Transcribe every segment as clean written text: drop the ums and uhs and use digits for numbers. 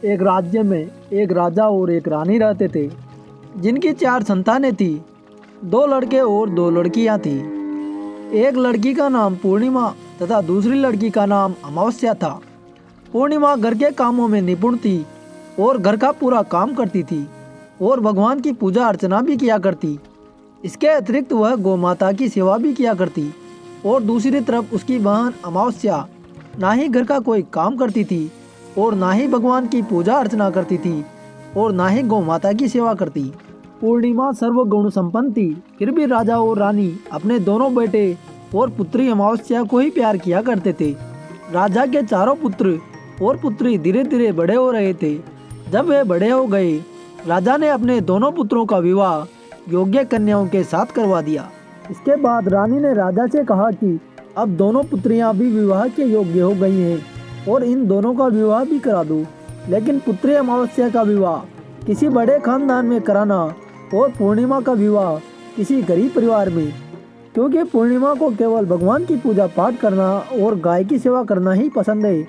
एक राज्य में एक राजा और एक रानी रहते थे, जिनकी 4 संतानें थी। 2 लड़के और 2 लड़कियां थी। एक लड़की का नाम पूर्णिमा तथा दूसरी लड़की का नाम अमावस्या था। पूर्णिमा घर के कामों में निपुण थी और घर का पूरा काम करती थी और भगवान की पूजा अर्चना भी किया करती। इसके अतिरिक्त वह गौ माता की सेवा भी किया करती। और दूसरी तरफ उसकी बहन अमावस्या ना ही घर का कोई काम करती थी और ना ही भगवान की पूजा अर्चना करती थी और ना ही गौ माता की सेवा करती। पूर्णिमा सर्वगुण संपन्न थी, फिर भी राजा और रानी अपने दोनों बेटे और पुत्री अमावस्या को ही प्यार किया करते थे। राजा के चारों पुत्र और पुत्री धीरे धीरे बड़े हो रहे थे। जब वे बड़े हो गए, राजा ने अपने दोनों पुत्रों का विवाह योग्य कन्याओं के साथ करवा दिया। इसके बाद रानी ने राजा से कहा कि अब दोनों पुत्रियां भी विवाह के योग्य हो गई हैं और इन दोनों का विवाह भी करा दो। लेकिन पुत्री अमावस्या का विवाह किसी बड़े खानदान में कराना और पूर्णिमा का विवाह किसी गरीब परिवार में, क्योंकि पूर्णिमा को केवल भगवान की पूजा पाठ करना और गाय की सेवा करना ही पसंद है।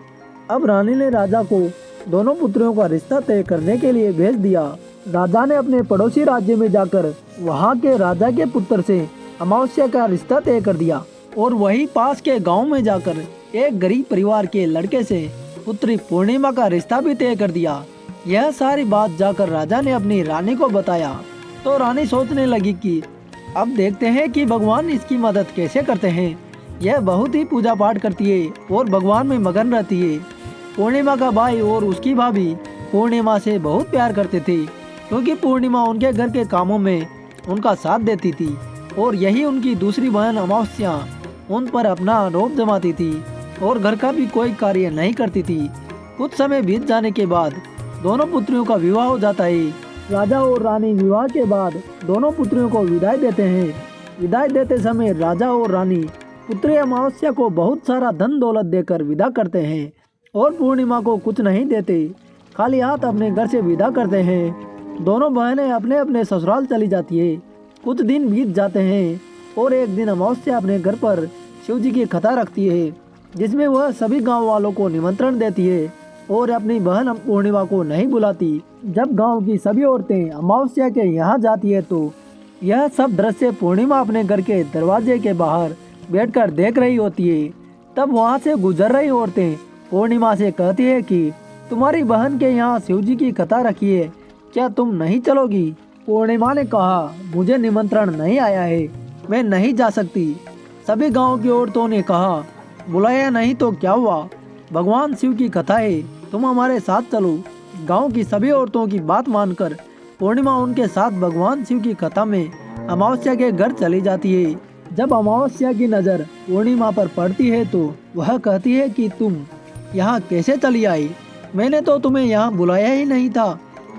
अब रानी ने राजा को दोनों पुत्रियों का रिश्ता तय करने के लिए भेज दिया। राजा ने अपने पड़ोसी राज्य में जाकर वहाँ के राजा के पुत्र से अमावस्या का रिश्ता तय कर दिया और वहीं पास के गांव में जाकर एक गरीब परिवार के लड़के से पुत्री पूर्णिमा का रिश्ता भी तय कर दिया। यह सारी बात जाकर राजा ने अपनी रानी को बताया तो रानी सोचने लगी कि अब देखते हैं कि भगवान इसकी मदद कैसे करते हैं। यह बहुत ही पूजा पाठ करती है और भगवान में मगन रहती है। पूर्णिमा का भाई और उसकी भाभी पूर्णिमा से बहुत प्यार करते थे, क्योंकि पूर्णिमा उनके घर के कामों में उनका साथ देती थी और यही उनकी दूसरी बहन अमावस्या उन पर अपना आरोप जमाती थी और घर का भी कोई कार्य नहीं करती थी। कुछ समय बीत जाने के बाद दोनों पुत्रियों का विवाह हो जाता है। राजा और रानी विवाह के बाद दोनों पुत्रियों को विदाई देते हैं। विदाई देते समय राजा और रानी पुत्री अमावस्या को बहुत सारा धन दौलत देकर विदा करते हैं और पूर्णिमा को कुछ नहीं देते, खाली हाथ अपने घर से विदा करते हैं। दोनों बहनें अपने अपने ससुराल चली जाती है। कुछ दिन बीत जाते हैं और एक दिन अमावस्या अपने घर पर शिव जी की कथा रखती है, जिसमें वह सभी गांव वालों को निमंत्रण देती है और अपनी बहन पूर्णिमा को नहीं बुलाती। जब गांव की सभी औरतें अमावस्या के यहाँ जाती है तो यह सब दृश्य पूर्णिमा अपने घर के दरवाजे के बाहर बैठकर देख रही होती है। तब वहाँ से गुजर रही औरतें पूर्णिमा से कहती है कि तुम्हारी बहन के यहाँ शिव जी की कथा रखी है, क्या तुम नहीं चलोगी? पूर्णिमा ने कहा, मुझे निमंत्रण नहीं आया है, मैं नहीं जा सकती। सभी गांव की औरतों ने कहा, बुलाया नहीं तो क्या हुआ, भगवान शिव की कथा है, तुम हमारे साथ चलो। गांव की सभी औरतों की बात मानकर पूर्णिमा उनके साथ भगवान शिव की कथा में अमावस्या के घर चली जाती है। जब अमावस्या की नज़र पूर्णिमा पर पड़ती है तो वह कहती है कि तुम यहाँ कैसे चली आई, मैंने तो तुम्हें यहाँ बुलाया ही नहीं था।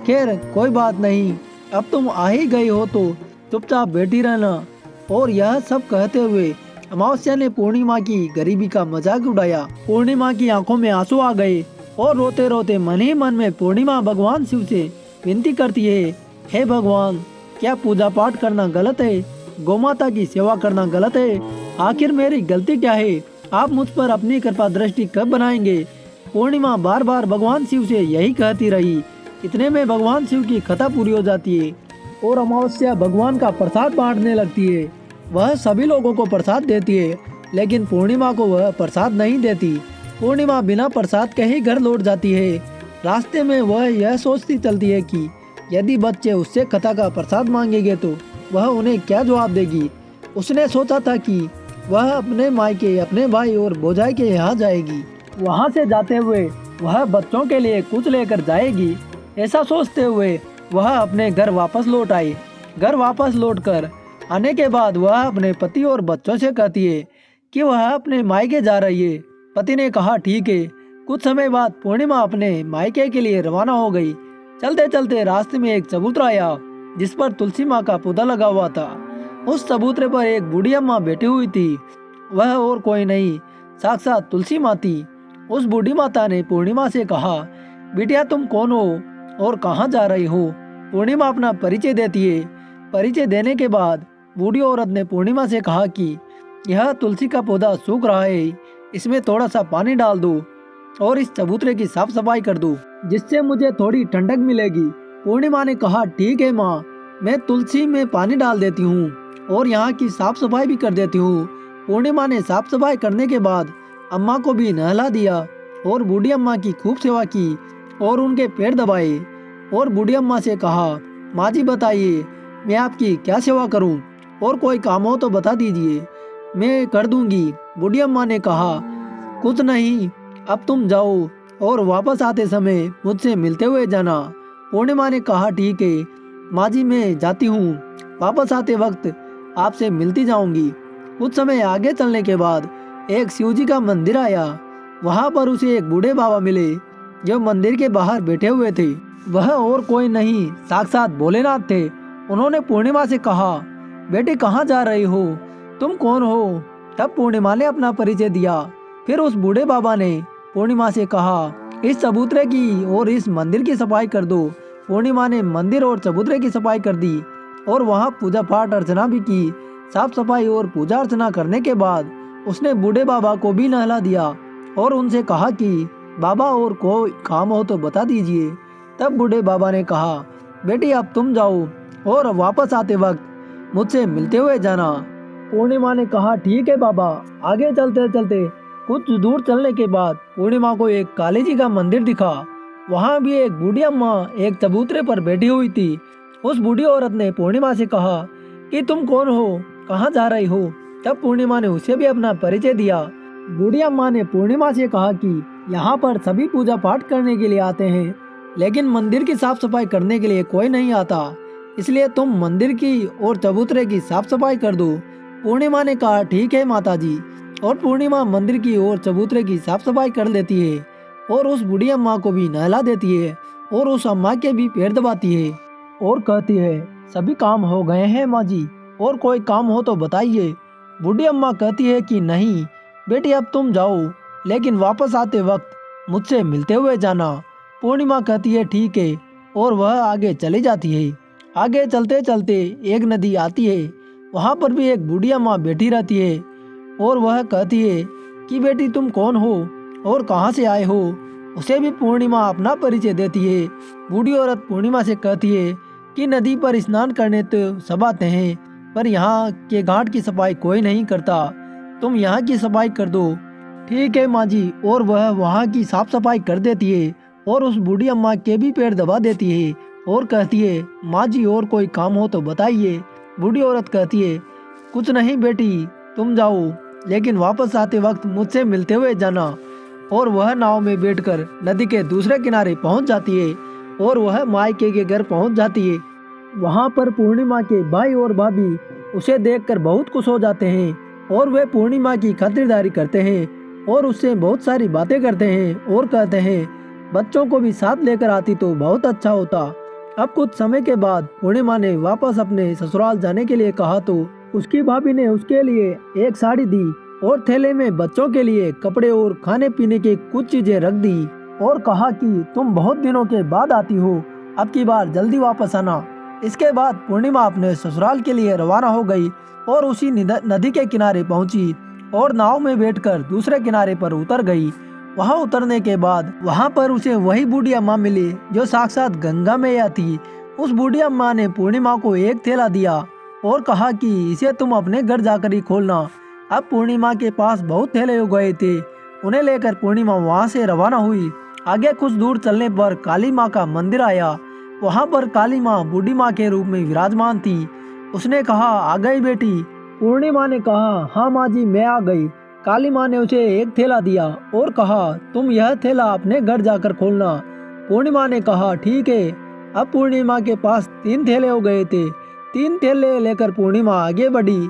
खैर कोई बात नहीं, अब तुम आ ही गई हो तो चुपचाप बैठी रहना। और यह सब कहते हुए अमावस्या ने पूर्णिमा की गरीबी का मजाक उड़ाया। पूर्णिमा की आंखों में आंसू आ गए और रोते रोते मन ही मन में पूर्णिमा भगवान शिव से विनती करती है, हे भगवान, क्या पूजा पाठ करना गलत है? गौमाता की सेवा करना गलत है? आखिर मेरी गलती क्या है? आप मुझ पर अपनी कृपा दृष्टि कब बनाएंगे? पूर्णिमा बार बार भगवान शिव से यही कहती रही। इतने में भगवान शिव की कथा पूरी हो जाती है और अमावस्या भगवान का प्रसाद बांटने लगती है। वह सभी लोगों को प्रसाद देती है, लेकिन पूर्णिमा को वह प्रसाद नहीं देती। पूर्णिमा बिना प्रसाद के ही घर लौट जाती है। रास्ते में वह यह सोचती चलती है कि यदि बच्चे उससे कथा का प्रसाद मांगेंगे तो वह उन्हें क्या जवाब देगी। उसने सोचा था कि वह अपने मायके, अपने भाई और भौजाई के यहाँ जाएगी। वहाँ से जाते हुए वह बच्चों के लिए कुछ लेकर जाएगी। ऐसा सोचते हुए वह अपने घर वापस लौट आई। घर वापस लौटकर आने के बाद वह अपने पति और बच्चों से कहती है कि वह अपने मायके जा रही है। पति ने कहा, ठीक है। कुछ समय बाद पूर्णिमा अपने मायके के लिए रवाना हो गई। चलते चलते रास्ते में एक चबूतरा आया, जिस पर तुलसी माँ का पौधा लगा हुआ था। उस चबूतरे पर एक बूढ़ी अम्मा बैठी हुई थी। वह और कोई नहीं, साक्षात तुलसी माँ थी। उस बूढ़ी माता ने पूर्णिमा से कहा, बिटिया तुम कौन हो और कहाँ जा रही हो? पूर्णिमा अपना परिचय देती है। परिचय देने के बाद बूढ़ी औरत ने पूर्णिमा से कहा कि यह तुलसी का पौधा सूख रहा है, इसमें थोड़ा सा पानी डाल दो। और इस चबूतरे की साफ सफाई कर दो, जिससे मुझे थोड़ी ठंडक मिलेगी। पूर्णिमा ने कहा ठीक है माँ, मैं तुलसी में पानी डाल देती हूँ और यहाँ की साफ सफाई भी कर देती हूँ। पूर्णिमा ने साफ सफाई करने के बाद अम्मा को भी नहला दिया और बूढ़ी अम्मा की खूब सेवा की और उनके पैर दबाए और बूढ़ी अम्मा से कहा, माँ जी बताइए मैं आपकी क्या सेवा करूँ, और कोई काम हो तो बता दीजिए, मैं कर दूंगी। बूढ़ी अम्मा ने कहा, कुछ नहीं, अब तुम जाओ और वापस आते समय मुझसे मिलते हुए जाना। पूर्णिमा ने कहा ठीक है माँ जी, मैं जाती हूँ, वापस आते वक्त आपसे मिलती जाऊंगी। कुछ समय आगे चलने के बाद एक शिवजी का मंदिर आया। वहाँ पर उसे एक बूढ़े बाबा मिले जो मंदिर के बाहर बैठे हुए थे। वह और कोई नहीं, साक्षात भोलेनाथ थे। उन्होंने पूर्णिमा से कहा, बेटे कहाँ जा रही हो, तुम कौन हो? तब पूर्णिमा ने अपना परिचय दिया। फिर उस बूढ़े बाबा ने पूर्णिमा से कहा, इस चबूतरे की और इस मंदिर की सफाई कर दो। पूर्णिमा ने मंदिर और चबूतरे की सफाई कर दी और वहाँ पूजा पाठ अर्चना भी की। साफ सफाई और पूजा अर्चना करने के बाद उसने बूढ़े बाबा को भी नहला दिया और उनसे कहा कि बाबा और कोई काम हो तो बता दीजिए। तब बूढ़े बाबा ने कहा, बेटी अब तुम जाओ और वापस आते वक्त मुझसे मिलते हुए जाना। पूर्णिमा ने कहा ठीक है बाबा। आगे चलते चलते कुछ दूर चलने के बाद पूर्णिमा को एक काली जी का मंदिर दिखा। वहाँ भी एक बूढ़ी अम्मा एक चबूतरे पर बैठी हुई थी। उस बूढ़ी औरत ने पूर्णिमा से कहा कि तुम कौन हो, कहाँ जा रही हो? तब पूर्णिमा ने उसे भी अपना परिचय दिया। बूढ़ी अम्मा ने पूर्णिमा से कहा कि यहाँ पर सभी पूजा पाठ करने के लिए आते हैं, लेकिन मंदिर की साफ सफाई करने के लिए कोई नहीं आता, इसलिए तुम मंदिर की और चबूतरे की साफ सफाई कर दो। पूर्णिमा ने कहा ठीक है माता जी, और पूर्णिमा मंदिर की और चबूतरे की साफ सफाई कर लेती है और उस बूढ़ी अम्मा को भी नहला देती है और उस अम्मा के भी पैर दबाती है और कहती है, सभी काम हो गए हैं माँ जी, और कोई काम हो तो बताइए। बूढ़ी अम्मा कहती है कि नहीं बेटी अब तुम जाओ, लेकिन वापस आते वक्त मुझसे मिलते हुए जाना। पूर्णिमा कहती है ठीक है और वह आगे चली जाती है। आगे चलते चलते एक नदी आती है। वहाँ पर भी एक बूढ़ी अम्मा बैठी रहती है और वह कहती है कि बेटी तुम कौन हो और कहाँ से आए हो? उसे भी पूर्णिमा अपना परिचय देती है। बूढ़ी औरत पूर्णिमा से कहती है कि नदी पर स्नान करने तो सब आते हैं, पर यहाँ के घाट की सफाई कोई नहीं करता, तुम यहाँ की सफाई कर दो। ठीक है माँ जी, और वह वहाँ की साफ सफाई कर देती है और उस बूढ़ी अम्मा के भी पैर दबा देती है और कहती है, माँ जी और कोई काम हो तो बताइए। बूढ़ी औरत कहती है, कुछ नहीं बेटी तुम जाओ, लेकिन वापस आते वक्त मुझसे मिलते हुए जाना। और वह नाव में बैठकर नदी के दूसरे किनारे पहुंच जाती है और वह मायके के घर पहुंच जाती है। वहां पर पूर्णिमा के भाई और भाभी उसे देखकर बहुत खुश हो जाते हैं और वे पूर्णिमा की खातिरदारी करते हैं और उससे बहुत सारी बातें करते हैं और कहते हैं, बच्चों को भी साथ लेकर आती तो बहुत अच्छा होता। अब कुछ समय के बाद पूर्णिमा ने वापस अपने ससुराल जाने के लिए कहा तो उसकी भाभी ने उसके लिए एक साड़ी दी और थैले में बच्चों के लिए कपड़े और खाने पीने की कुछ चीजें रख दी और कहा कि तुम बहुत दिनों के बाद आती हो, अब की बार जल्दी वापस आना। इसके बाद पूर्णिमा अपने ससुराल के लिए रवाना हो गई और उसी नदी के किनारे पहुंची और नाव में बैठकर दूसरे किनारे पर उतर गई। वहां उतरने के बाद वहां पर उसे वही बूढ़ी अम्मा मिली जो साक्षात गंगा मैया थी। उस बूढ़ी अम्मा ने पूर्णिमा को एक थैला दिया और कहा कि इसे तुम अपने घर जाकर ही खोलना। अब पूर्णिमा के पास बहुत थैले हो गए थे। उन्हें लेकर पूर्णिमा वहां से रवाना हुई। आगे कुछ दूर चलने पर काली माँ का मंदिर आया। वहां पर काली माँ बूढ़ी माँ के रूप में विराजमान थी। उसने कहा, आ गई बेटी? पूर्णिमा ने कहा, हाँ माँ जी मैं आ गई। काली माँ ने उसे एक थैला दिया और कहा, तुम यह थैला अपने घर जाकर खोलना। पूर्णिमा ने कहा ठीक है। अब पूर्णिमा के पास 3 थैले हो गए थे। 3 थैले लेकर पूर्णिमा आगे बढ़ी